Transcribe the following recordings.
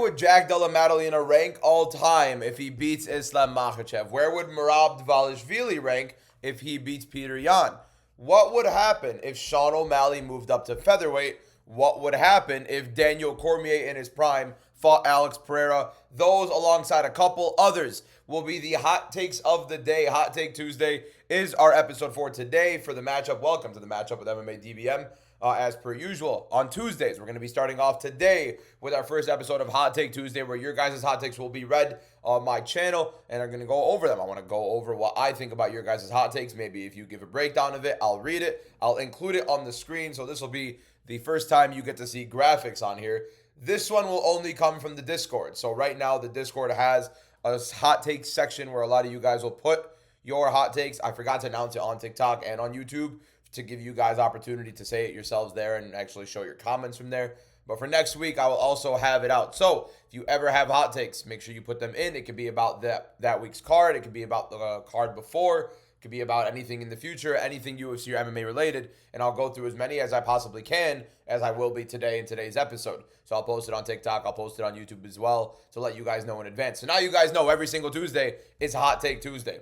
would Jack Della Maddalena rank all time if he beats Islam Makhachev? Where would Merab Dvalishvili rank if he beats Peter Yan? What would happen if Sean O'Malley moved up to featherweight? What would happen if Daniel Cormier in his prime fought Alex Pereira? Those, alongside a couple others, will be the hot takes of the day. Hot Take Tuesday is our episode for today for the matchup. Welcome to the matchup with mmadbm. As per usual, on Tuesdays, we're going to be starting off today with our first episode of Hot Take Tuesday, where your guys' hot takes will be read on my channel, and I'm going to go over them. I want to go over what I think about your guys' hot takes. Maybe if you give a breakdown of it, I'll read it. I'll include it on the screen, so this will be the first time you get to see graphics on here. This one will only come from the Discord. So right now, the Discord has a hot takes section where a lot of you guys will put your hot takes. I forgot to announce it on TikTok and on YouTube, to give you guys opportunity to say it yourselves there and actually show your comments from there. But for next week, I will also have it out. So if you ever have hot takes, make sure you put them in. It could be about that week's card. It could be about the card before. It could be about anything in the future, anything UFC or MMA related. And I'll go through as many as I possibly can, as I will be today in today's episode. So I'll post it on TikTok. I'll post it on YouTube as well to let you guys know in advance. So now you guys know every single Tuesday is Hot Take Tuesday.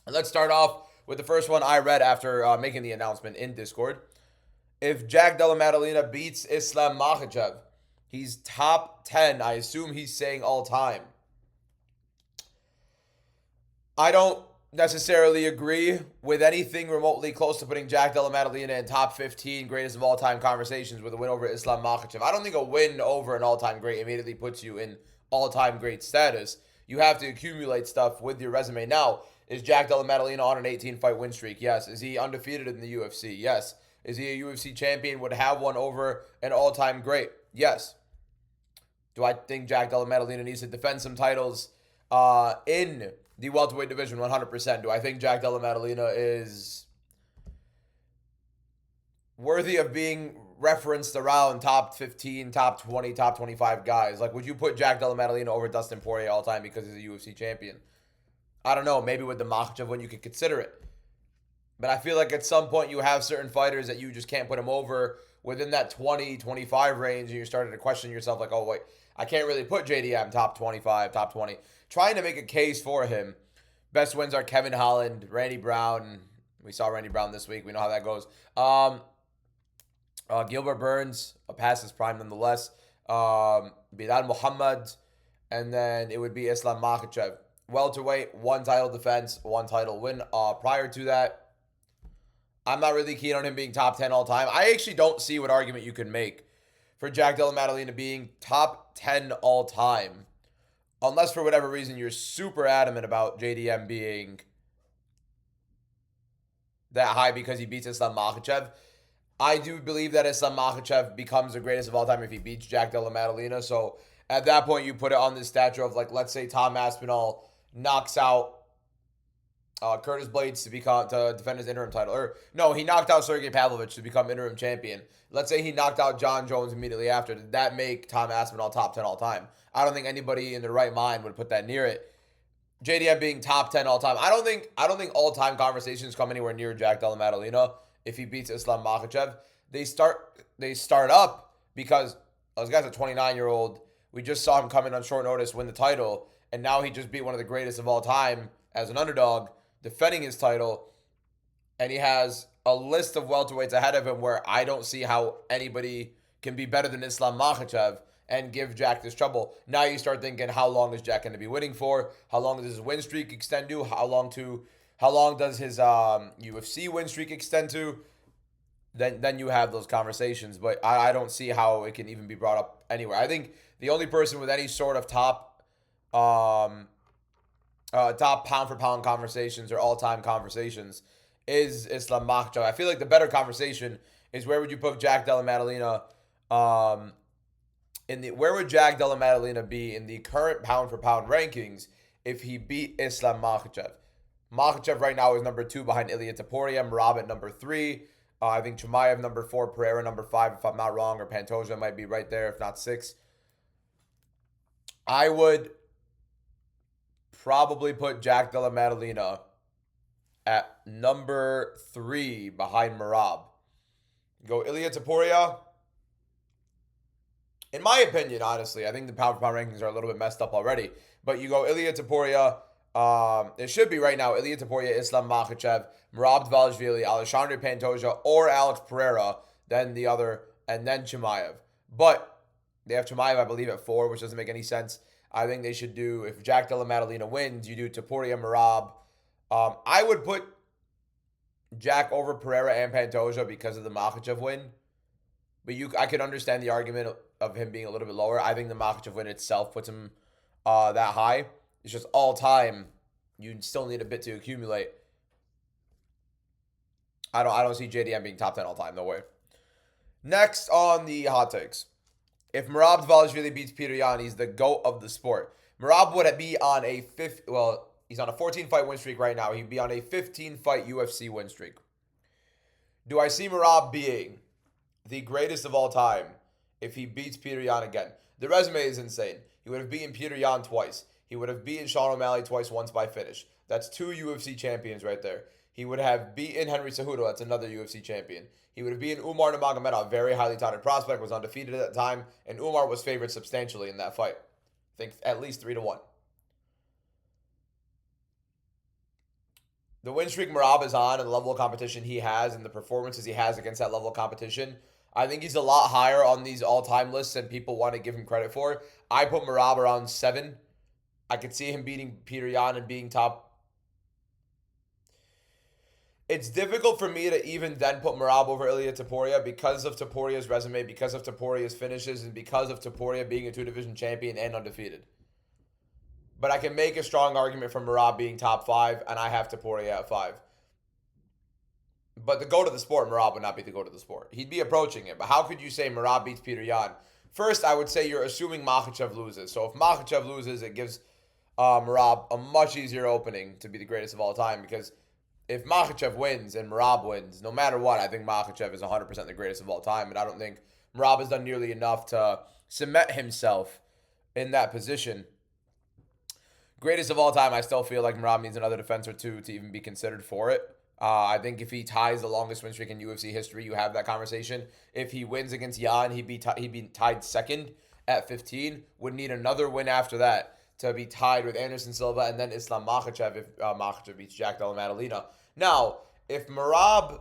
And let's start off with the first one I read after making the announcement in Discord. If Jack Della Maddalena beats Islam Makhachev, he's top 10. I assume he's saying all time. I don't necessarily agree with anything remotely close to putting Jack Della Maddalena in top 15 greatest of all time conversations with a win over Islam Makhachev. I don't think a win over an all-time great immediately puts you in all-time great status. You have to accumulate stuff with your resume. Now, is Jack Della Maddalena on an 18-fight win streak? Yes. Is he undefeated in the UFC? Yes. Is he a UFC champion? Would have one over an all-time great? Yes. Do I think Jack Della Maddalena needs to defend some titles in the welterweight division? 100%. Do I think Jack Della Maddalena is worthy of being referenced around top 15, top 20, top 25 guys? Like, would you put Jack Della Maddalena over Dustin Poirier all time because he's a UFC champion? I don't know. Maybe with the Makhachev one, you could consider it. But I feel like at some point you have certain fighters that you just can't put them over within that 20, 25 range, and you're starting to question yourself like, oh, wait, I can't really put JDM top 25, top 20. Trying to make a case for him. Best wins are Kevin Holland, Randy Brown. We saw Randy Brown this week. We know how that goes. Gilbert Burns, past his prime nonetheless. Bilal Muhammad, and then it would be Islam Makhachev. Welterweight, one title defense, one title win. Prior to that, I'm not really keen on him being top 10 all time. I actually don't see what argument you can make for Jack Della Maddalena being top 10 all time, unless for whatever reason you're super adamant about JDM being that high because he beats Islam Makhachev. I do believe that Islam Makhachev becomes the greatest of all time if he beats Jack Della Maddalena. So at that point, you put it on the stature of, like, let's say Tom Aspinall knocks out Curtis Blades to defend his interim title. Or no, he knocked out Sergey Pavlovich to become interim champion. Let's say he knocked out John Jones immediately after. Did that make Tom Aspinall top 10 all time? I don't think anybody in their right mind would put that near it. JDM being top 10 all time. I don't think all time conversations come anywhere near Jack Della Maddalena if he beats Islam Makhachev. They start up because those guy's a 29-year-old. We just saw him come in on short notice, win the title, and now he just beat one of the greatest of all time as an underdog, defending his title, and he has a list of welterweights ahead of him where I don't see how anybody can be better than Islam Makhachev and give Jack this trouble. Now you start thinking, how long is Jack going to be winning for? How long does his win streak extend to? How long does his UFC win streak extend to? Then you have those conversations, but I don't see how it can even be brought up anywhere. I think the only person with any sort of top pound for pound conversations or all time conversations is Islam Makhachev. I feel like the better conversation is where would you put Jack Della Maddalena where would Jack Della Maddalena be in the current pound for pound rankings if he beat Islam Makhachev? Makhachev right now is number 2 behind Ilia Topuria, Merab at number 3. I think Chimaev number 4, Pereira number 5, if I'm not wrong, or Pantoja might be right there, if not 6. I would probably put Jack Della Maddalena at number 3 behind Merab. Go Ilia Topuria, In my opinion, honestly, I think the pound for pound rankings are a little bit messed up already. But you go Ilia Topuria. It should be right now Ilia Topuria, Islam Makhachev, Merab Dvalishvili, Alexandre Pantoja, or Alex Pereira. Then the other, and then Chimaev. But they have Chimaev, I believe, at 4, which doesn't make any sense. I think they should do, if Jack Della Maddalena wins, you do Topuria, Merab. I would put Jack over Pereira and Pantoja because of the Makhachev win. But I could understand the argument of him being a little bit lower. I think the Makhachev win itself puts him that high. It's just all time. You still need a bit to accumulate. I don't see JDM being top 10 all time. No way. Next on the hot takes. If Merab Dvalishvili beats Peter Yan, he's the GOAT of the sport. Merab would be on a he's on a 14-fight win streak right now. He'd be on a 15-fight UFC win streak. Do I see Merab being the greatest of all time if he beats Peter Yan again? The resume is insane. He would have beaten Peter Yan twice. He would have beaten Sean O'Malley twice, once by finish. That's 2 UFC champions right there. He would have beaten Henry Cejudo. That's another UFC champion. He would have beaten Umar Nurmagomedov, a very highly touted prospect, was undefeated at the time, and Umar was favored substantially in that fight. I think at least 3-1. The win streak Merab is on and the level of competition he has and the performances he has against that level of competition, I think he's a lot higher on these all-time lists than people want to give him credit for. I put Merab around 7. I could see him beating Peter Yan and being top. It's difficult for me to even then put Merab over Ilia Topuria because of Topuria's resume, because of Topuria's finishes, and because of Topuria being a 2-division champion and undefeated. But I can make a strong argument for Merab being top 5, and I have Topuria at 5. But the GOAT of the sport, Merab would not be the GOAT of the sport. He'd be approaching it. But how could you say Merab beats Peter Yan? First, I would say you're assuming Makhachev loses. So if Makhachev loses, it gives Merab a much easier opening to be the greatest of all time, because if Makhachev wins and Merab wins, no matter what, I think Makhachev is 100% the greatest of all time. And I don't think Merab has done nearly enough to cement himself in that position. Greatest of all time, I still feel like Merab needs another defense or two to even be considered for it. I think if he ties the longest win streak in UFC history, you have that conversation. If he wins against Yan, he'd be tied second at 15. Would need another win after that to be tied with Anderson Silva and then Islam Makhachev if Makhachev beats Jack Della Maddalena. Now, if Merab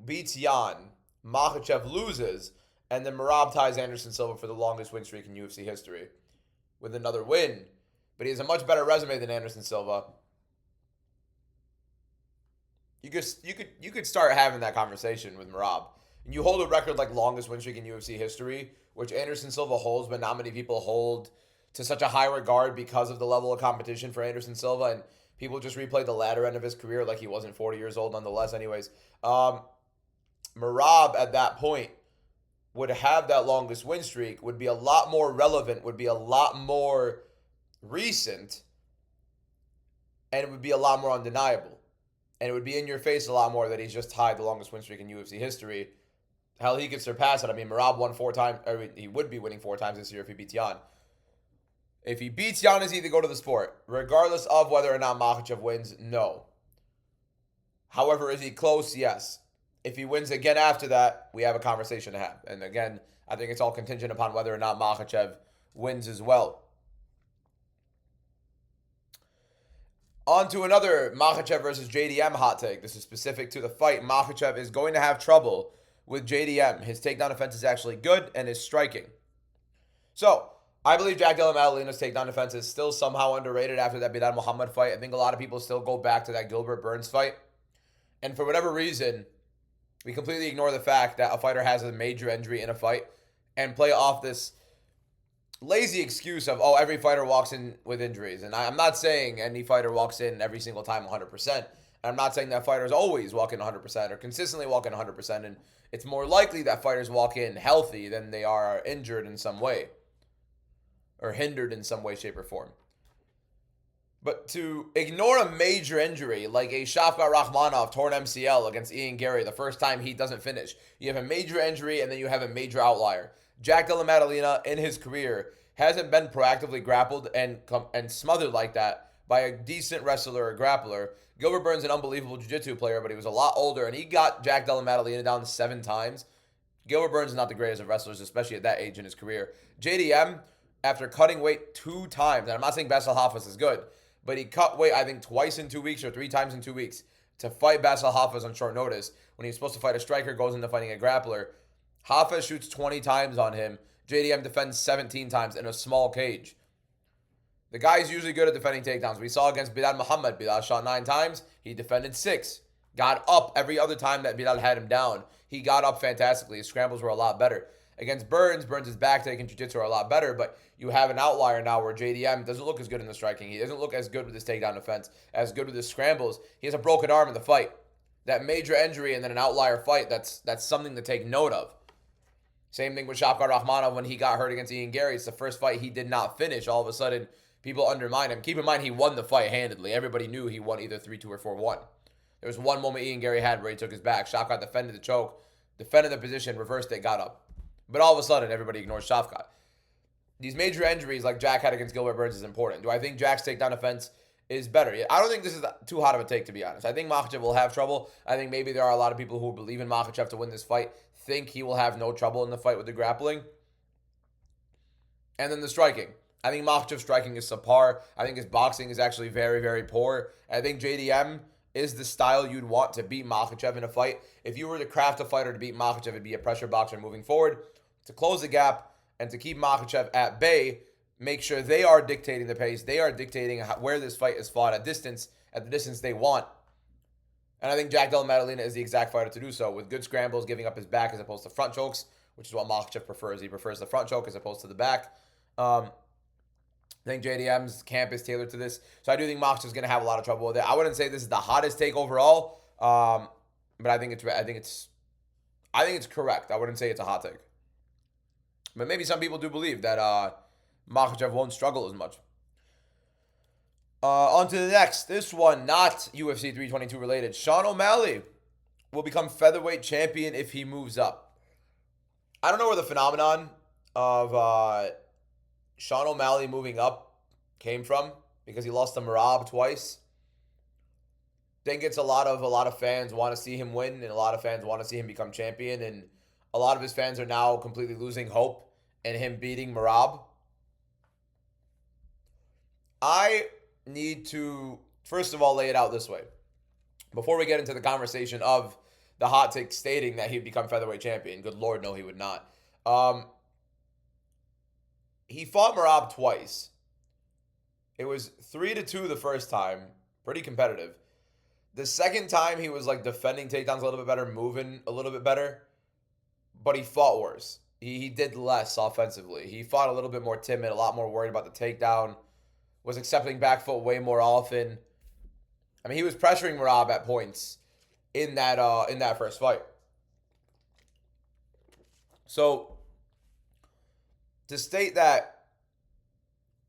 beats Yan, Makhachev loses, and then Merab ties Anderson Silva for the longest win streak in UFC history with another win, but he has a much better resume than Anderson Silva. You could start having that conversation with Merab. And you hold a record like longest win streak in UFC history, which Anderson Silva holds, but not many people hold to such a high regard because of the level of competition for Anderson Silva, and people just replay the latter end of his career like he wasn't 40 years old nonetheless anyways. Merab at that point would have that longest win streak, would be a lot more relevant, would be a lot more recent, and it would be a lot more undeniable. And it would be in your face a lot more that he's just tied the longest win streak in UFC history. Hell, he could surpass it. I mean, Merab won 4 times. He would be winning 4 times this year if he beats Yan. If he beats Yan, is he the GOAT of the sport? Regardless of whether or not Makhachev wins, no. However, is he close? Yes. If he wins again after that, we have a conversation to have. And again, I think it's all contingent upon whether or not Makhachev wins as well. On to another Makhachev versus JDM hot take. This is specific to the fight. Makhachev is going to have trouble with JDM. His takedown defense is actually good and is striking. So, I believe Jack Della Maddalena's takedown defense is still somehow underrated after that Bilal Muhammad fight. I think a lot of people still go back to that Gilbert Burns fight. And for whatever reason, we completely ignore the fact that a fighter has a major injury in a fight and play off this lazy excuse of, oh, every fighter walks in with injuries. And I'm not saying any fighter walks in every single time 100%. And I'm not saying that fighters always walk in 100% or consistently walk in 100%. And it's more likely that fighters walk in healthy than they are injured in some way or hindered in some way, shape, or form. But to ignore a major injury like a Shafkat Rakhmonov torn MCL against Ian Gary the first time he doesn't finish, you have a major injury and then you have a major outlier. Jack Della Maddalena in his career hasn't been proactively grappled and smothered like that by a decent wrestler or grappler. Gilbert Burns, an unbelievable jiu-jitsu player, but he was a lot older, and he got Jack Della Maddalena down 7 times. Gilbert Burns is not the greatest of wrestlers, especially at that age in his career. JDM, after cutting weight 2 times, and I'm not saying Basil Hafez is good, but he cut weight, I think, twice in 2 weeks or 3 times in 2 weeks to fight Basil Hafez on short notice. When he was supposed to fight a striker, goes into fighting a grappler. Hafez shoots 20 times on him. JDM defends 17 times in a small cage. The guy's usually good at defending takedowns. We saw against Bilal Muhammad. Bilal shot 9 times. He defended 6. Got up every other time that Bilal had him down. He got up fantastically. His scrambles were a lot better. Against Burns, Burns' back take and jiu-jitsu are a lot better, but you have an outlier now where JDM doesn't look as good in the striking. He doesn't look as good with his takedown defense, as good with his scrambles. He has a broken arm in the fight. That major injury and then an outlier fight, that's something to take note of. Same thing with Shafkat Rahmanov when he got hurt against Ian Gary. It's the first fight he did not finish. All of a sudden, people undermine him. Keep in mind, he won the fight handedly. Everybody knew he won either 3-2 or 4-1. There was one moment Ian Gary had where he took his back. Shafkat defended the choke, defended the position, reversed it, got up. But all of a sudden, everybody ignores Shafkat. These major injuries like Jack had against Gilbert Burns is important. Do I think Jack's takedown defense is better? I don't think this is too hot of a take, to be honest. I think Makhachev will have trouble. I think maybe there are a lot of people who believe in Makhachev to win this fight, think he will have no trouble in the fight with the grappling. And then the striking. I think Makhachev's striking is subpar. I think his boxing is actually very, very poor. I think JDM is the style you'd want to beat Makhachev in a fight. If you were to craft a fighter to beat Makhachev, it'd be a pressure boxer moving forward. To close the gap and to keep Makhachev at bay, make sure they are dictating the pace. They are dictating where this fight is fought at the distance they want. And I think Jack Della Maddalena is the exact fighter to do so, with good scrambles, giving up his back as opposed to front chokes, which is what Makhachev prefers. He prefers the front choke as opposed to the back. I think JDM's camp is tailored to this. So I do think Makhachev's going to have a lot of trouble with it. I wouldn't say this is the hottest take overall, but I think it's correct. I wouldn't say it's a hot take. But maybe some people do believe that Makhachev won't struggle as much. On to the next. This one, not UFC 322 related. Sean O'Malley will become featherweight champion if he moves up. I don't know where the phenomenon of Sean O'Malley moving up came from, because he lost to Merab twice. Think it's a lot of fans want to see him win, and a lot of fans want to see him become champion, and a lot of his fans are now completely losing hope in him beating Merab. I need to, first of all, lay it out this way. Before we get into the conversation of the hot take stating that he'd become featherweight champion, good Lord, no, he would not. He fought Merab twice. It was 3-2 the first time. Pretty competitive. The second time, he was like defending takedowns a little bit better, moving a little bit better. But he fought worse. He did less offensively. He fought a little bit more timid, a lot more worried about the takedown. Was accepting back foot way more often. I mean, he was pressuring Merab at points in that first fight. So, to state that,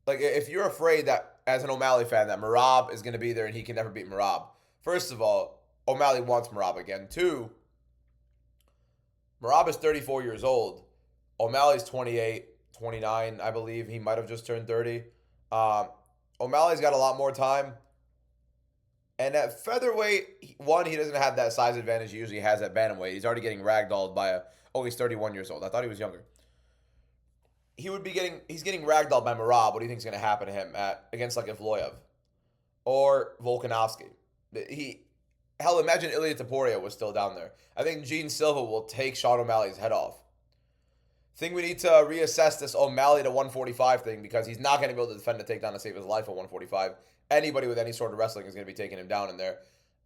like, if you're afraid that, as an O'Malley fan, that Merab is going to be there and he can never beat Merab, first of all, O'Malley wants Merab again. 2, Merab is 34 years old. O'Malley's 28, 29, I believe. He might have just turned 30. O'Malley's got a lot more time. And at featherweight, one, he doesn't have that size advantage he usually has at bantamweight. He's already getting ragdolled by he's 31 years old. I thought he was younger. He's getting ragdolled by Merab. What do you think is going to happen to him against like Evloev or Volkanovski? Imagine Ilia Topuria was still down there. I think Gene Silva will take Sean O'Malley's head off. I think we need to reassess this O'Malley to 145 thing, because he's not going to be able to defend a takedown to save his life at 145. Anybody with any sort of wrestling is going to be taking him down in there.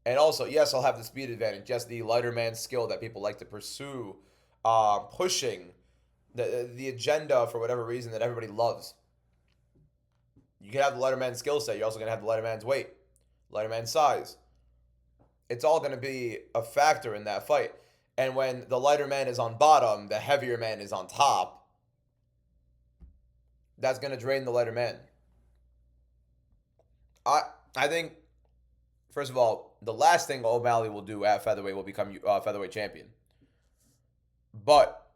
And also, yes, I'll have the speed advantage. Yes, the lighter man skill that people like to pursue, pushing the agenda for whatever reason that everybody loves. You can have the lighter man skill set. You're also going to have the lighter man's weight, lighter man's size. It's all going to be a factor in that fight. And when the lighter man is on bottom, the heavier man is on top, that's going to drain the lighter man. I think, first of all, the last thing O'Malley will do at featherweight will become featherweight champion. But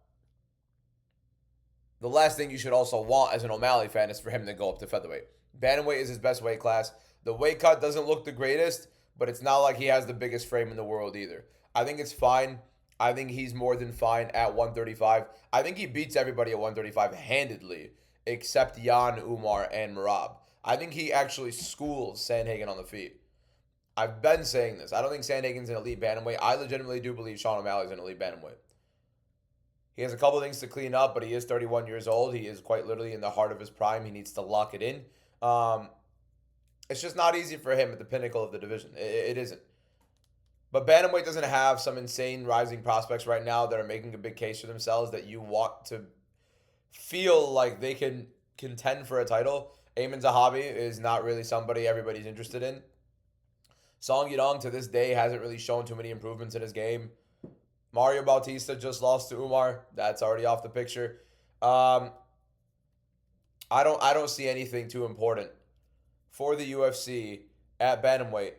the last thing you should also want as an O'Malley fan is for him to go up to featherweight. Bantamweight is his best weight class. The weight cut doesn't look the greatest, but it's not like he has the biggest frame in the world either. I think it's fine. I think he's more than fine at 135. I think he beats everybody at 135 handedly, except Jan, Umar, and Merab. I think he actually schools Sandhagen on the feet. I've been saying this. I don't think Sandhagen's an elite bantamweight. I legitimately do believe Sean O'Malley's an elite bantamweight. He has a couple things to clean up, but he is 31 years old. He is quite literally in the heart of his prime. He needs to lock it in. It's just not easy for him at the pinnacle of the division. It isn't. But bantamweight doesn't have some insane rising prospects right now that are making a big case for themselves that you want to feel like they can contend for a title. Ayman Zahabi is not really somebody everybody's interested in. Song Yadong to this day hasn't really shown too many improvements in his game. Mario Bautista just lost to Umar. That's already off the picture. I don't see anything too important for the UFC at bantamweight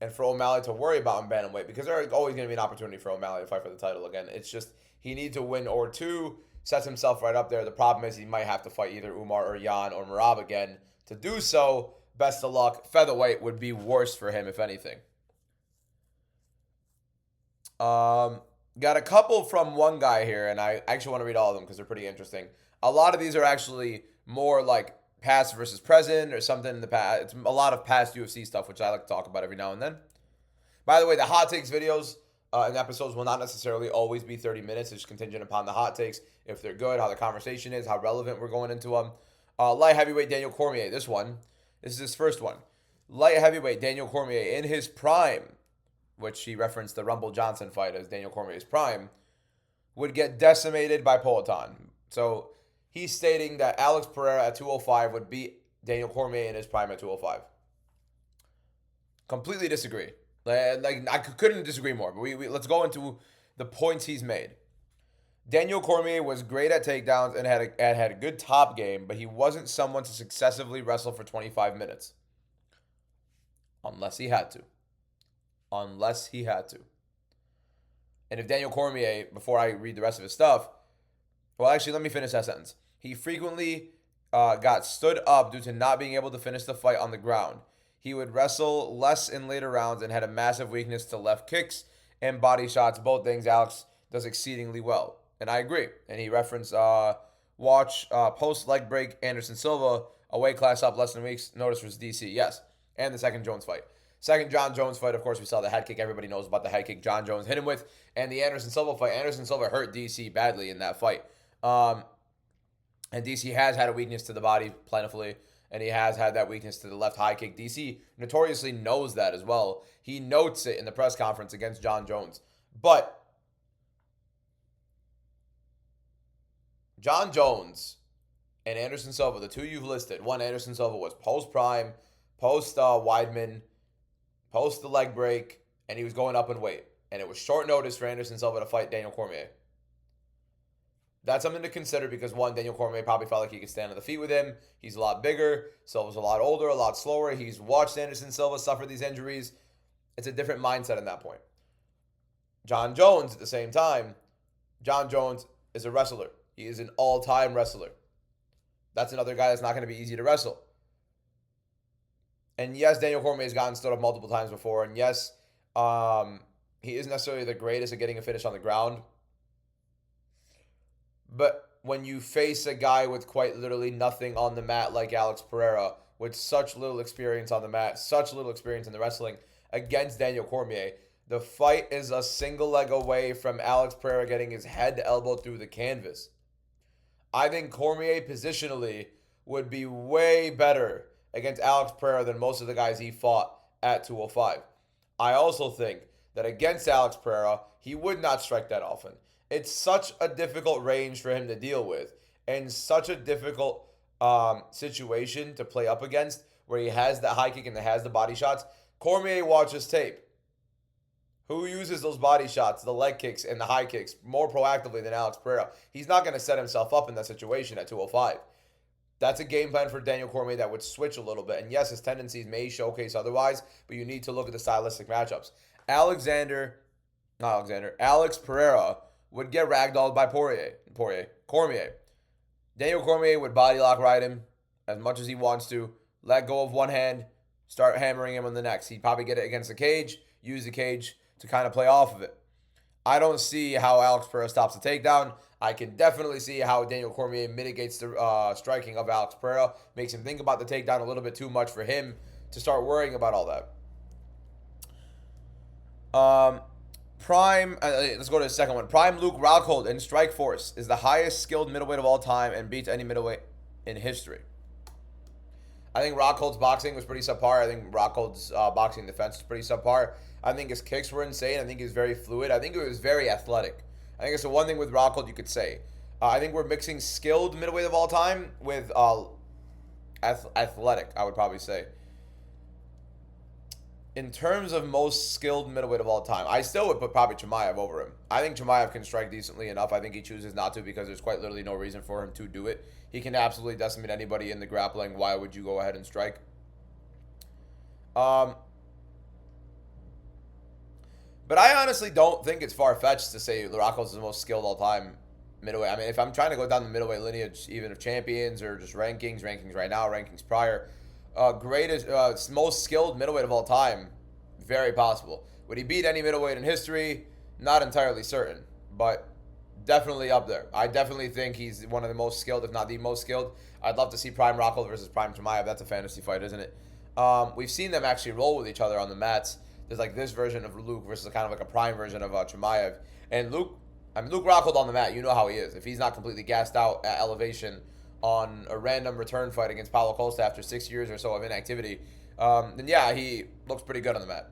and for O'Malley to worry about in bantamweight, because there's always going to be an opportunity for O'Malley to fight for the title again. It's just he needs to win or two, sets himself right up there. The problem is he might have to fight either Umar or Jan or Merab again. To do so, best of luck. Featherweight would be worse for him, if anything. Got a couple from one guy here, and I actually want to read all of them because they're pretty interesting. A lot of these are actually more like past versus present or something in the past. It's a lot of past UFC stuff, which I like to talk about every now and then. By the way, the hot takes videos and episodes will not necessarily always be 30 minutes. It's contingent upon the hot takes, if they're good, how the conversation is, how relevant we're going into them. Light heavyweight Daniel Cormier, this is his first one. Light heavyweight Daniel Cormier in his prime, which he referenced the Rumble Johnson fight as Daniel Cormier's prime, would get decimated by Poatan. So he's stating that Alex Pereira at 205 would beat Daniel Cormier in his prime at 205. Completely disagree. Like I couldn't disagree more. But we let's go into the points he's made. Daniel Cormier was great at takedowns and had a good top game, but he wasn't someone to successively wrestle for 25 minutes. Unless he had to. And if Daniel Cormier, before I read the rest of his stuff, well, actually, let me finish that sentence. He frequently got stood up due to not being able to finish the fight on the ground. He would wrestle less in later rounds and had a massive weakness to left kicks and body shots, both things Alex does exceedingly well. And I agree. And he referenced watch post leg break Anderson Silva, a weight class up less than weeks. Notice was DC, yes. And the second Jones fight. Second John Jones fight, of course, we saw the head kick. Everybody knows about the head kick John Jones hit him with. And the Anderson Silva fight. Anderson Silva hurt DC badly in that fight. And DC has had a weakness to the body plentifully. And he has had that weakness to the left high kick. DC notoriously knows that as well. He notes it in the press conference against John Jones. But John Jones and Anderson Silva, the two you've listed. One, Anderson Silva was post-prime, post-Weidman, post the leg break, and he was going up in weight. And it was short notice for Anderson Silva to fight Daniel Cormier. That's something to consider because, one, Daniel Cormier probably felt like he could stand on the feet with him. He's a lot bigger. Silva's a lot older, a lot slower. He's watched Anderson Silva suffer these injuries. It's a different mindset at that point. John Jones, at the same time, John Jones is a wrestler. He is an all-time wrestler. That's another guy that's not going to be easy to wrestle. And yes, Daniel Cormier has gotten stood up multiple times before. And yes, he isn't necessarily the greatest at getting a finish on the ground. But when you face a guy with quite literally nothing on the mat like Alex Pereira, with such little experience on the mat, such little experience in the wrestling against Daniel Cormier, the fight is a single leg away from Alex Pereira getting his head elbowed through the canvas. I think Cormier positionally would be way better against Alex Pereira than most of the guys he fought at 205. I also think that against Alex Pereira, he would not strike that often. It's such a difficult range for him to deal with and such a difficult situation to play up against where he has the high kick and has the body shots. Cormier watches tape. Who uses those body shots, the leg kicks and the high kicks more proactively than Alex Pereira? He's not going to set himself up in that situation at 205. That's a game plan for Daniel Cormier that would switch a little bit. And yes, his tendencies may showcase otherwise, but you need to look at the stylistic matchups. Alex Pereira would get ragdolled by Cormier. Daniel Cormier would body lock ride him as much as he wants to, let go of one hand, start hammering him on the next. He'd probably get it against the cage, use the cage to kind of play off of it. I don't see how Alex Pereira stops the takedown. I can definitely see how Daniel Cormier mitigates the striking of Alex Pereira, makes him think about the takedown a little bit too much for him to start worrying about all that. Let's go to the second one. Prime Luke Rockhold in Strikeforce is the highest skilled middleweight of all time and beats any middleweight in history. I think Rockhold's boxing was pretty subpar. I think Rockhold's boxing defense was pretty subpar. I think his kicks were insane. I think he's very fluid. I think he was very athletic. I think it's the one thing with Rockhold you could say. I think we're mixing skilled middleweight of all time with athletic, I would probably say. In terms of most skilled middleweight of all time, I still would put probably Chimaev over him. I think Chimaev can strike decently enough. I think he chooses not to because there's quite literally no reason for him to do it. He can absolutely decimate anybody in the grappling. Why would you go ahead and strike? But I honestly don't think it's far-fetched to say Rockhold is the most skilled all-time middleweight. I mean, if I'm trying to go down the middleweight lineage, even of champions or just rankings right now, rankings prior, greatest, most skilled middleweight of all time, very possible. Would he beat any middleweight in history? Not entirely certain, but definitely up there. I definitely think he's one of the most skilled, if not the most skilled. I'd love to see Prime Rockhold versus Prime Chimaev. That's a fantasy fight, isn't it? We've seen them actually roll with each other on the mats. There's like this version of Luke versus kind of like a Prime version of Chimaev. And Luke Rockhold on the mat, you know how he is. If he's not completely gassed out at elevation on a random return fight against Paulo Costa after 6 years or so of inactivity, then yeah, he looks pretty good on the mat.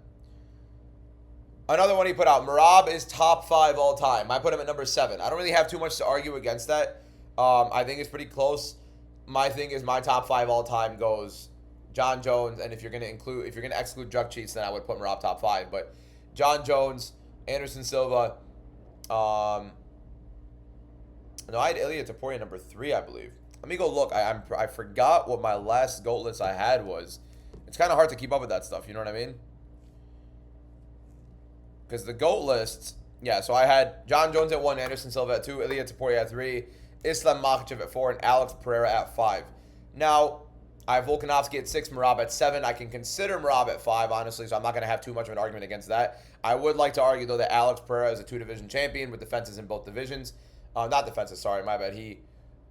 Another one he put out, Merab is top 5 all time. I put him at number 7. I don't really have too much to argue against that. I think it's pretty close. My thing is my top 5 all time goes John Jones, and if you're gonna exclude drug cheats, then I would put Merab top 5. But John Jones, Anderson Silva, no, I had Ilya Taporia number 3, I believe. Let me go look. I forgot what my last GOAT list I had was. It's kind of hard to keep up with that stuff. You know what I mean? Because the GOAT lists, yeah. So I had John Jones at 1, Anderson Silva at 2, Ilya Taporia at 3, Islam Makhachev at 4, and Alex Pereira at 5. Now I have Volkanovski at 6, Merab at 7. I can consider Merab at 5, honestly. So I'm not going to have too much of an argument against that. I would like to argue though that Alex Pereira is a 2-division champion with defenses in both divisions. Not defenses, sorry, my bad. He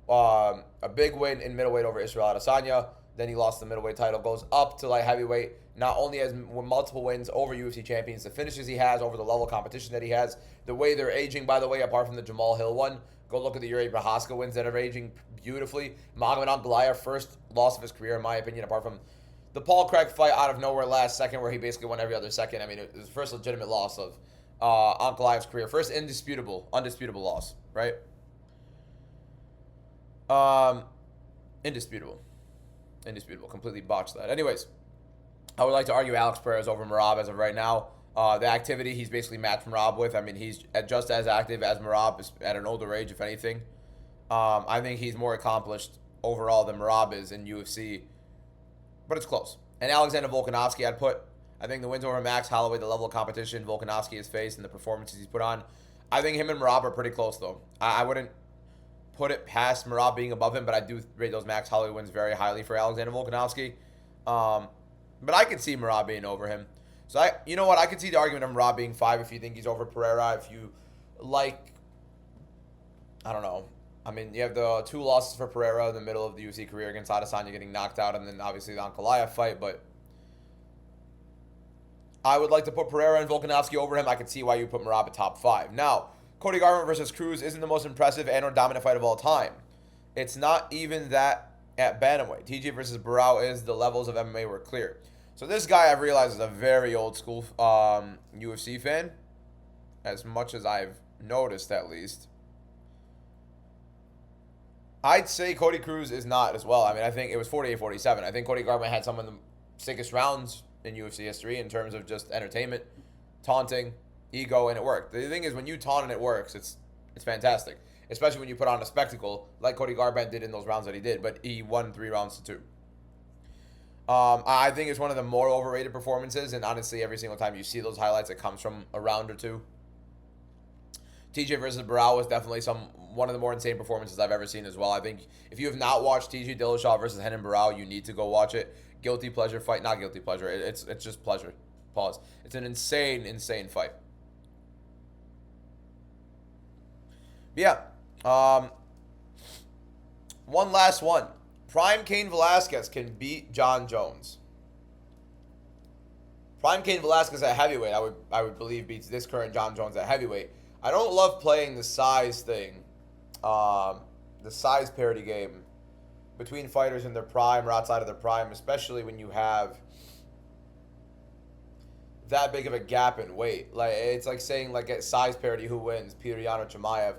a big win in middleweight over Israel Adesanya. Then he lost the middleweight title, goes up to light heavyweight. Not only has multiple wins over UFC champions, the finishes he has over the level of competition that he has, the way they're aging, by the way, apart from the Jamal Hill one, go look at the Yuri Prohaska wins that are aging beautifully. Magomed Ankalaev, first loss of his career, in my opinion, apart from the Paul Craig fight out of nowhere last second, where he basically won every other second. I mean, it was the first legitimate loss of Ankalaev's career. First undisputed loss, right? Indisputable. Completely botched that. Anyways, I would like to argue Alex Pereira is over Merab as of right now. The activity he's basically matched Merab with. I mean, he's just as active as Merab at an older age, if anything. I think he's more accomplished overall than Merab is in UFC, but it's close. And Alexander Volkanovski, I think the wins over Max Holloway, the level of competition Volkanovski has faced, and the performances he's put on. I think him and Merab are pretty close, though. I wouldn't put it past Merab being above him, but I do rate those Max Holloway wins very highly for Alexander Volkanovski. But I could see Merab being over him. So you know what? I could see the argument of Merab being 5 if you think he's over Pereira. If you like, I don't know. I mean, you have the 2 losses for Pereira in the middle of the UFC career against Adesanya getting knocked out, and then obviously the Ankalaev fight. But I would like to put Pereira and Volkanovski over him. I could see why you put Merab at top 5. Now, Cody Garbrandt versus Cruz isn't the most impressive and or dominant fight of all time. It's not even that at bantamweight. TJ versus Barao is. The levels of MMA were clear. So this guy, I've realized, is a very old school UFC fan, as much as I've noticed at least. I'd say Cody Cruz is not as well. I mean, I think it was 48-47. I think Cody Garbrandt had some of the sickest rounds in UFC history in terms of just entertainment, taunting, ego, and it worked. The thing is, when you taunt and it works, it's fantastic. Especially when you put on a spectacle like Cody Garbrandt did in those rounds that he did, but he won 3 rounds to 2. I think it's one of the more overrated performances, and honestly, every single time you see those highlights, it comes from a round or 2. TJ versus Barao was definitely one of the more insane performances I've ever seen as well. I think if you have not watched TJ Dillashaw versus Renan Barao, you need to go watch it. Guilty pleasure fight, not guilty pleasure. It's just pleasure. Pause. It's an insane fight. Yeah. Um, one last one. Prime Cain Velasquez can beat John Jones. Prime Cain Velasquez at heavyweight, I would believe beats this current John Jones at heavyweight. I don't love playing the size thing, the size parity game between fighters in their prime or outside of their prime, especially when you have that big of a gap in weight. Like it's like saying like at size parity who wins, Peter Yan or Chimaev.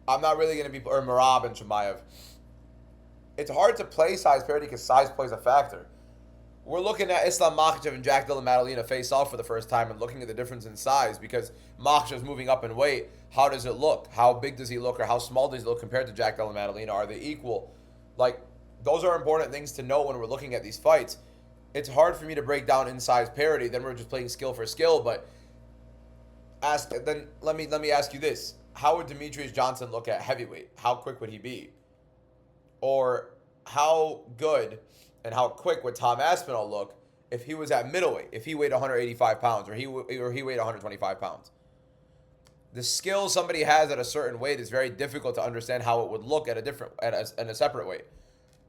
I'm not really gonna be or Merab and Chimaev. It's hard to play size parity because size plays a factor. We're looking at Islam Makhachev and Jack Dilla Maddalena face off for the first time and looking at the difference in size because Makhachev's moving up in weight. How does it look? How big does he look or how small does he look compared to Jack Dilla Maddalena? Are they equal? Like, those are important things to know when we're looking at these fights. It's hard for me to break down in size parity. Then we're just playing skill for skill. But let me ask you this: how would Demetrius Johnson look at heavyweight? How quick would he be? Or how good and how quick would Tom Aspinall look if he was at middleweight? If he weighed 185 pounds or he weighed 125 pounds? The skill somebody has at a certain weight is very difficult to understand how it would look at a separate weight.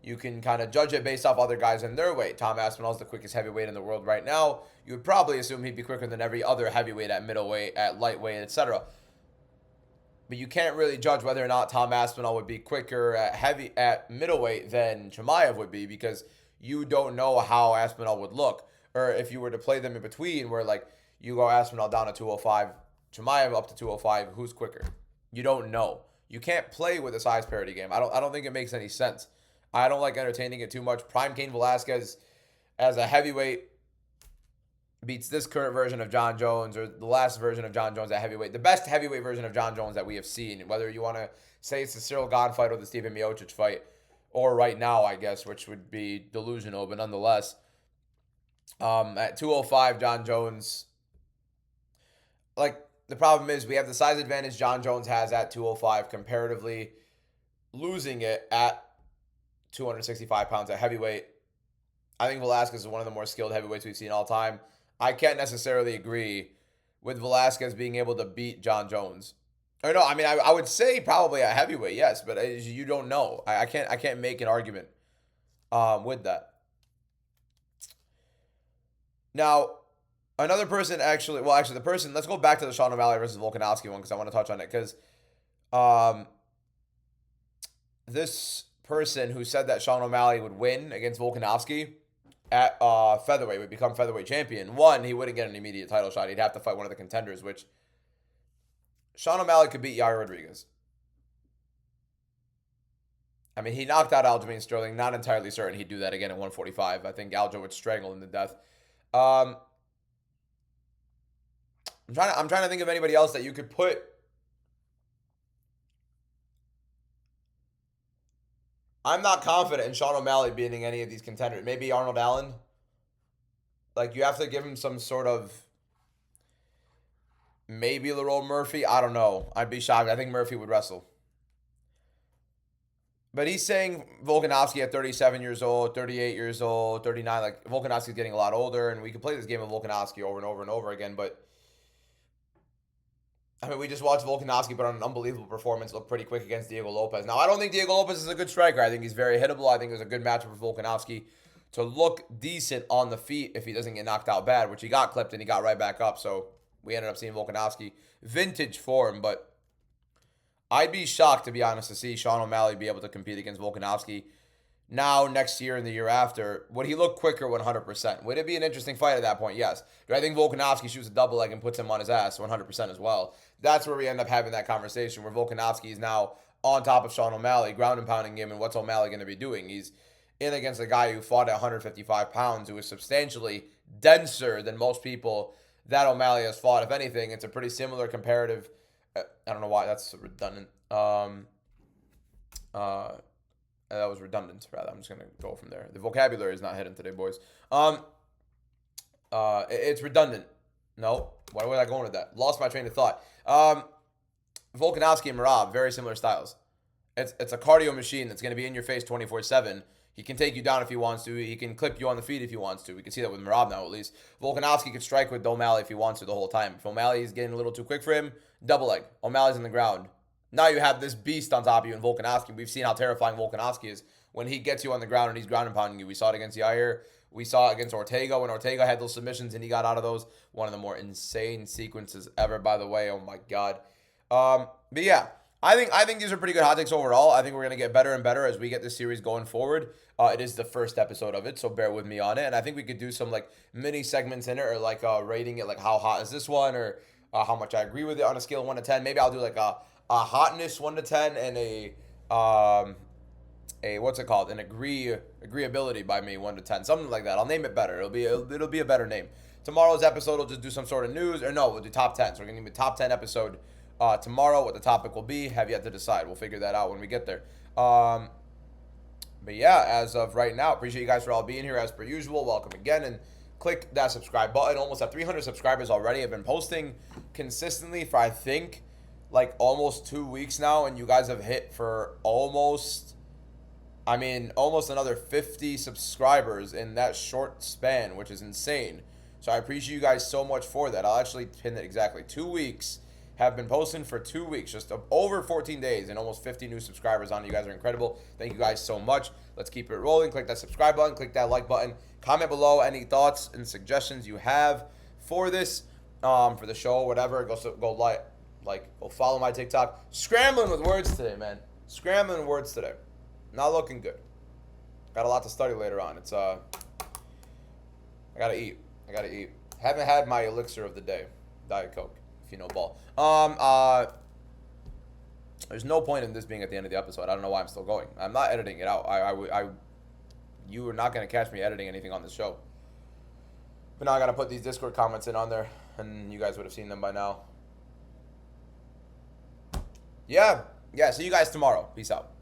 You can kind of judge it based off other guys in their weight. Tom Aspinall is the quickest heavyweight in the world right now. You would probably assume he'd be quicker than every other heavyweight at middleweight, at lightweight, etc. But you can't really judge whether or not Tom Aspinall would be quicker at middleweight than Chimaev would be because you don't know how Aspinall would look. Or if you were to play them in between where like you go Aspinall down to 205, Chimaev up to 205, who's quicker? You don't know. You can't play with a size parity game. I don't think it makes any sense. I don't like entertaining it too much. Prime Cain Velasquez as a heavyweight beats this current version of John Jones or the last version of John Jones at heavyweight. The best heavyweight version of John Jones that we have seen, whether you want to say it's the Cyril Gahn fight or the Stephen Miocic fight, or right now, I guess, which would be delusional, but nonetheless. At 205, John Jones, like, the problem is we have the size advantage John Jones has at 205 comparatively, losing it at 265 pounds at heavyweight. I think Velasquez is one of the more skilled heavyweights we've seen all time. I can't necessarily agree with Velasquez being able to beat John Jones. Or no, I mean, I would say probably at heavyweight, yes, but you don't know. I can't make an argument with that. Now, another person let's go back to the Sean O'Malley versus Volkanovski one because I want to touch on it because this person who said that Sean O'Malley would win against Volkanovski at featherweight, would become featherweight champion. One, he wouldn't get an immediate title shot. He'd have to fight one of the contenders, which Sean O'Malley could beat Yair Rodriguez. I mean, he knocked out Aljamain Sterling. Not entirely certain he'd do that again at 145. I think Aljo would strangle him to death. I'm trying to think of anybody else that you could put. I'm not confident in Sean O'Malley beating any of these contenders. Maybe Arnold Allen. Like, you have to give him some sort of... Maybe Lerone Murphy. I don't know. I'd be shocked. I think Murphy would wrestle. But he's saying Volkanovski at 37 years old, 38 years old, 39. Like, Volkanovski's getting a lot older, and we can play this game of Volkanovski over and over and over again, but... I mean, we just watched Volkanovski put on an unbelievable performance, look pretty quick against Diego Lopez. Now, I don't think Diego Lopez is a good striker. I think he's very hittable. I think there's a good matchup for Volkanovski to look decent on the feet if he doesn't get knocked out bad, which he got clipped and he got right back up. So we ended up seeing Volkanovski vintage form, but I'd be shocked, to be honest, to see Sean O'Malley be able to compete against Volkanovski now, next year, and the year after. Would he look quicker 100%? Would it be an interesting fight at that point? Yes. Do I think Volkanovski shoots a double leg and puts him on his ass 100% as well? That's where we end up having that conversation where Volkanovski is now on top of Sean O'Malley, ground and pounding him, and what's O'Malley going to be doing? He's in against a guy who fought at 155 pounds, who is substantially denser than most people that O'Malley has fought. If anything, it's a pretty similar comparative. I don't know why that's redundant. That was redundant, rather. I'm just going to go from there. The vocabulary is not hidden today, boys. It's redundant. No. Why was I going with that? Lost my train of thought. Volkanovski and Merab, very similar styles. It's a cardio machine that's going to be in your face 24/7. He can take you down if he wants to. He can clip you on the feet if he wants to. We can see that with Merab now, at least. Volkanovski could strike with O'Malley if he wants to the whole time. If O'Malley's getting a little too quick for him, double leg. O'Malley's on the ground. Now you have this beast on top of you in Volkanovski. We've seen how terrifying Volkanovski is when he gets you on the ground and he's ground and pounding you. We saw it against Yair. We saw it against Ortega when Ortega had those submissions and he got out of those. One of the more insane sequences ever, by the way. Oh my God. But yeah, I think these are pretty good hot takes overall. I think we're gonna get better and better as we get this series going forward. It is the first episode of it, so bear with me on it. And I think we could do some like mini segments in it, or like rating it, like how hot is this one, or how much I agree with it on a scale of 1 to 10. Maybe I'll do like a hotness 1 to 10 and a what's it called, an agreeability by me 1 to 10, something like that. I'll name it better. It'll be a better name. Tomorrow's episode will just do some sort of news, or no, we'll do top 10. So we're gonna do a top 10 episode tomorrow. What the topic will be, have yet to decide. We'll figure that out when we get there. But yeah, as of right now, appreciate you guys for all being here as per usual. Welcome again, and click that subscribe button. Almost at 300 subscribers already. I've been posting consistently for I think like almost 2 weeks now, and you guys have hit for almost another 50 subscribers in that short span, which is insane. So I appreciate you guys so much for that. I'll actually pin it exactly. 2 weeks. Have been posting for 2 weeks, just over 14 days, and almost 50 new subscribers on. You guys are incredible. Thank you guys so much. Let's keep it rolling. Click that subscribe button. Click that like button. Comment below any thoughts and suggestions you have for this, for the show, whatever. Go follow my TikTok. Scrambling with words today, man. Scrambling words today. Not looking good. Got a lot to study later on. I gotta eat. Haven't had my elixir of the day, Diet Coke. You know, ball. There's no point in this being at the end of the episode. I don't know why I'm still going. I'm not editing it out. You are not gonna catch me editing anything on this show. But now I gotta put these Discord comments in on there, and you guys would have seen them by now. Yeah. See you guys tomorrow. Peace out.